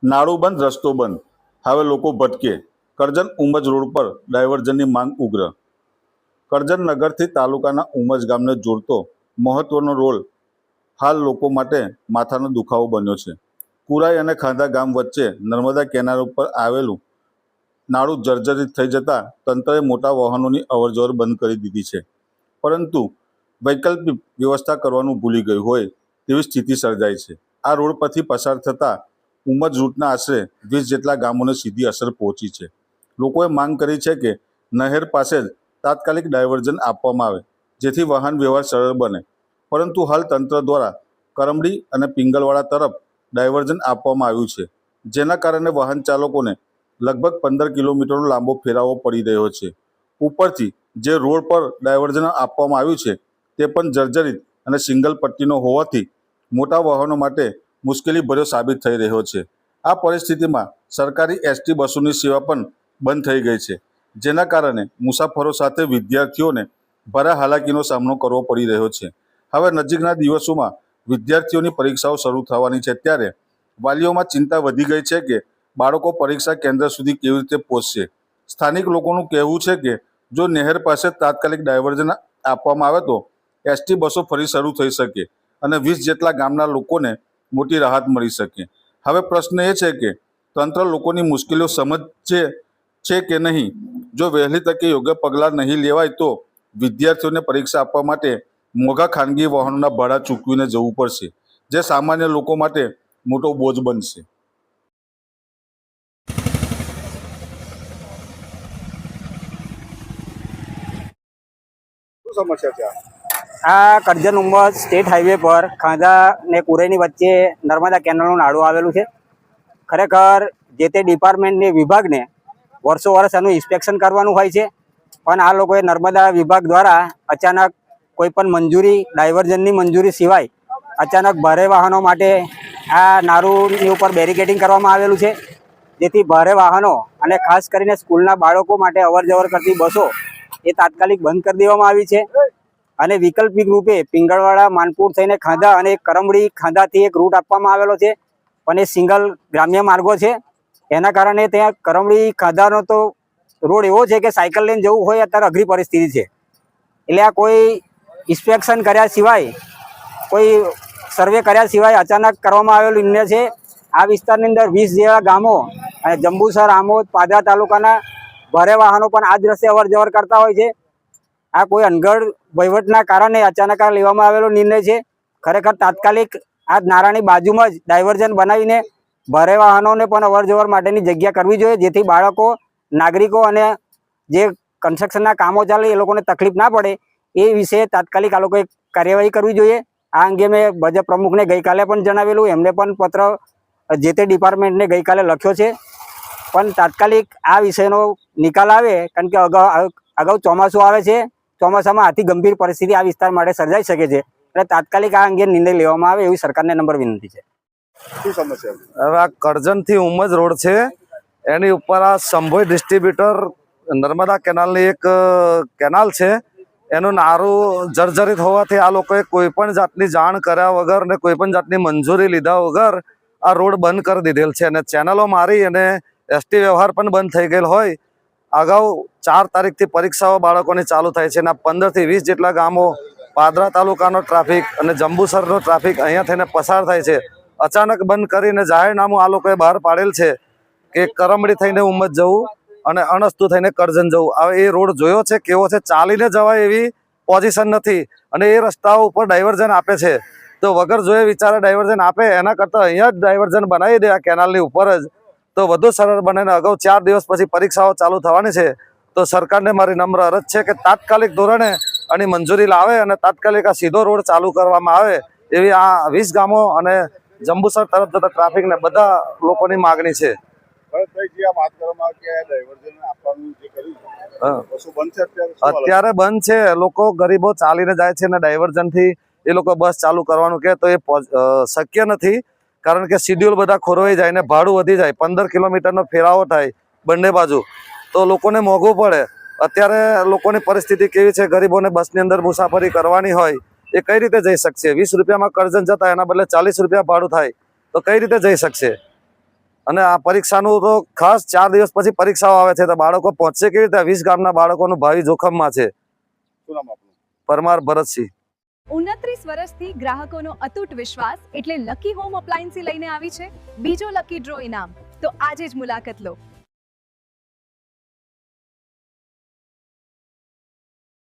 નાળું બંધ, રસ્તો બંધ, હવે લોકો ભટકે. કરજણ ઉમજ રોડ પર ડાયવર્ઝનની માંગ ઉગ્ર. કરજણ નગરથી તાલુકાના ઉમજ ગામને જોડતો મહત્વનો રોડ હાલ લોકો માટે માથાનો દુખાવો બન્યો છે. કુરાઈ અને ખાંધા ગામ વચ્ચે નર્મદા કેનાલ ઉપર આવેલું નાળું જર્જરિત થઈ જતા તંત્રએ મોટા વાહનોની અવરજવર બંધ કરી દીધી છે. પરંતુ વૈકલ્પિક વ્યવસ્થા કરવાનું ભૂલી ગયું હોય તેવી સ્થિતિ સર્જાઈ છે. આ રોડ પરથી પસાર થતા ઉમજ રૂટના આશરે 20 જેટલા ગામોને સીધી અસર પહોંચી છે. લોકોએ માંગ કરી છે કે નહેર પાસે જ તાત્કાલિક ડાયવર્ઝન આપવામાં આવે જેથી વાહન વ્યવહાર સરળ બને. પરંતુ હાલ તંત્ર દ્વારા કરમડી અને પિંગલવાડા તરફ ડાયવર્ઝન આપવામાં આવ્યું છે, જેના કારણે વાહન ચાલકોને લગભગ 15 કિલોમીટરનો લાંબો ફેરાવો પડી રહ્યો છે. ઉપરથી જે રોડ પર ડાયવર્ઝન આપવામાં આવ્યું છે તે પણ જર્જરિત અને સિંગલ પટ્ટીનો હોવાથી મોટા વાહનો માટે મુશ્કેલીભર્યો સાબિત થઈ રહ્યો છે. આ પરિસ્થિતિમાં સરકારી એસટી બસોની સેવા પણ બંધ થઈ ગઈ છે, જેના કારણે મુસાફરો સાથે વિદ્યાર્થીઓને ભારે હાલાકીનો સામનો કરવો પડી રહ્યો છે. હવે નજીકના દિવસોમાં વિદ્યાર્થીઓની પરીક્ષાઓ શરૂ થવાની છે, ત્યારે વાલીઓમાં ચિંતા વધી ગઈ છે કે બાળકો પરીક્ષા કેન્દ્ર સુધી કેવી રીતે પહોંચશે. સ્થાનિક લોકોનું કહેવું છે કે જો નહેર પાસે તાત્કાલિક ડાયવર્ઝન આપવામાં આવે તો એસટી બસો ફરી શરૂ થઈ શકે અને 20 જેટલા ગામના લોકોને મોટી રાહત મળી શકે. હવે પ્રશ્ન એ છે કે તંત્ર લોકોની મુશ્કેલીઓ સમજે છે કે નહીં. જો વહેલી તકે યોગ્ય પગલાં નહીં લેવાય તો વિદ્યાર્થીઓને પરીક્ષા આપવા માટે મોંઘા ખાનગી વાહનોના ભાડા ચૂકવીને જવું પડશે, જે સામાન્ય લોકો માટે મોટો બોજ બનશે. શું સમસ્યા છે આ કરજણ ઉમજ સ્ટેટ હાઈવે પર ખાંધા ને કુરાઈની વચ્ચે નર્મદા કેનાલનું નાળું આવેલું છે. ખરેખર જે તે ડિપાર્ટમેન્ટની વિભાગને વર્ષો વર્ષ આનું ઇન્સ્પેક્શન કરવાનું હોય છે, પણ આ લોકોએ નર્મદા વિભાગ દ્વારા અચાનક કોઈ પણ મંજૂરી, ડાયવર્ઝનની મંજૂરી સિવાય અચાનક ભારે વાહનો માટે આ નાળુની ઉપર બેરિકેડિંગ કરવામાં આવેલું છે, જેથી ભારે વાહનો અને ખાસ કરીને સ્કૂલના બાળકો માટે અવર જવર કરતી બસો એ તાત્કાલિક બંધ કરી દેવામાં આવી છે. અને વૈકલ્પિક રૂપે પિંગળવાડા, માનપુર થઈને ખાંધા અને કરમડી ખાંધાથી એક રૂટ આપવામાં આવેલો છે, પણ એ સિંગલ ગ્રામ્ય માર્ગો છે. એના કારણે ત્યાં કરમડી ખાંધાનો તો રોડ એવો છે કે સાયકલ લઈને જવું હોય અત્યારે અઘરી પરિસ્થિતિ છે. એટલે આ કોઈ ઇન્સ્પેક્શન કર્યા સિવાય, કોઈ સર્વે કર્યા સિવાય અચાનક કરવામાં આવેલું નિર્ણય છે. આ વિસ્તારની અંદર 20 જેવા ગામો અને જંબુસર, આમોદ, પાદરા તાલુકાના ભારે વાહનો પણ આ જ રસ્તે અવર જવર કરતા હોય છે. આ કોઈ અનગઢ વહીવટના કારણે અચાનક આ લેવામાં આવેલો નિર્ણય છે. ખરેખર તાત્કાલિક આ નાળાની બાજુમાં જ ડાયવર્ઝન બનાવીને ભારે વાહનોને પણ અવર જવર માટેની જગ્યા કરવી જોઈએ, જેથી બાળકો, નાગરિકો અને જે કન્સ્ટ્રક્શનના કામો ચાલે એ લોકોને તકલીફ ના પડે. એ વિશે તાત્કાલિક આ લોકોએ કાર્યવાહી કરવી જોઈએ. આ અંગે મેં ભાજપ પ્રમુખને ગઈકાલે પણ જણાવેલું, એમને પણ પત્ર જે તે ડિપાર્ટમેન્ટને ગઈકાલે લખ્યો છે. પણ તાત્કાલિક આ વિષયનો નિકાલ આવે, કારણ કે અગાઉ ચોમાસું આવે છે. ચોમાસામાં આથી ગંભીર પરિસ્થિતિ આ વિસ્તાર માટે સર્જાઈ શકે છે, એટલે તાત્કાલિક આ અંગે નિર્ણય લેવામાં આવે એવી સરકારને નમ્ર વિનંતી છે. શું સમસ્યા છે? હવે આ કરજણથી ઉમજ રોડ છે, એની ઉપર આ સંભોઈ ડિસ્ટ્રીબ્યુટર નર્મદા કેનાલની એક કેનાલ છે, એનું નારું જર્જરિત હોવાથી આ લોકોએ કોઈ પણ જાતની જાણ કર્યા વગર ને કોઈ પણ જાતની મંજૂરી લીધા વગર આ રોડ બંધ કરી દીધેલ છે. અને ચેનલો મારી અને એસટી વ્યવહાર પણ બંધ થઈ ગયેલ હોય. અગાઉ 4 તારીખથી પરીક્ષાઓ બાળકોની ચાલુ થાય છે અને 15 થી 20 જેટલા ગામો, પાદરા તાલુકાનો ટ્રાફિક અને જંબુસરનો ટ્રાફિક અહીંયા થઈને પસાર થાય છે. અચાનક બંધ કરીને જાહેરનામું આ લોકોએ બહાર પાડેલ છે કે કરમડી થઈને ઉમજ જવું અને અણસ્તુ થઈને કરજણ જવું. હવે એ રોડ જોયો છે કેવો છે, ચાલીને જવાય એવી પોઝિશન નથી અને એ રસ્તાઓ ઉપર ડાયવર્ઝન આપે છે. તો વગર જોયે વિચારે ડાયવર્ઝન આપે, એના કરતાં અહીંયા જ ડાયવર્ઝન બનાવી દે આ કેનાલની ઉપર જ, તો વધુ સરળ બને. ને અગાઉ 4 દિવસ પછી પરીક્ષાઓ ચાલુ થવાની છે, તો સરકારને મારી નમ્ર અરજ છે કે તાત્કાલિક ધોરણે આની મંજૂરી લાવે અને તાત્કાલિક આ સીધો રોડ ચાલુ કરવામાં આવે એવી આ 20 ગામો અને જંબુસર તરફ જતા ટ્રાફિકને બધા લોકોની માગણી છે. અત્યારે બંધ છે. લોકો ગરીબો ચાલીને જાય છે અને ડાયવર્ઝનથી એ લોકો બસ ચાલુ કરવાનું કહે તો એ શક્ય નથી, કારણ કે શિડ્યુલ બધા ખોરવાઈ જાય ને ભાડું વધી જાય. 15 કિલોમીટરનો ફેરાવો થાય બંને બાજુ, તો લોકોને મોંઘું પડે. અત્યારે લોકોની પરિસ્થિતિ કેવી છે, ગરીબોને બસની અંદર મુસાફરી કરવાની હોય એ કઈ રીતે જઈ શકશે? 20 રૂપિયામાં કરજણ જતા એના બદલે 40 રૂપિયા ભાડું થાય, તો કઈ રીતે જઈ શકશે? અને આ પરીક્ષાનું તો ખાસ 4 દિવસ પછી પરીક્ષાઓ આવે છે, તો બાળકો પહોંચશે કેવી રીતે? 20 ગામના બાળકોનું ભાવિ જોખમમાં છે. પરમાર ભરતસિંહ. 29 વર્ષથી ગ્રાહકોનો અતૂટ વિશ્વાસ એટલે લકી હોમ અપ્લાયન્સ લઈને આવી છે બીજો લકી ડ્રો ઇનામ. તો આજે જ મુલાકાત લો.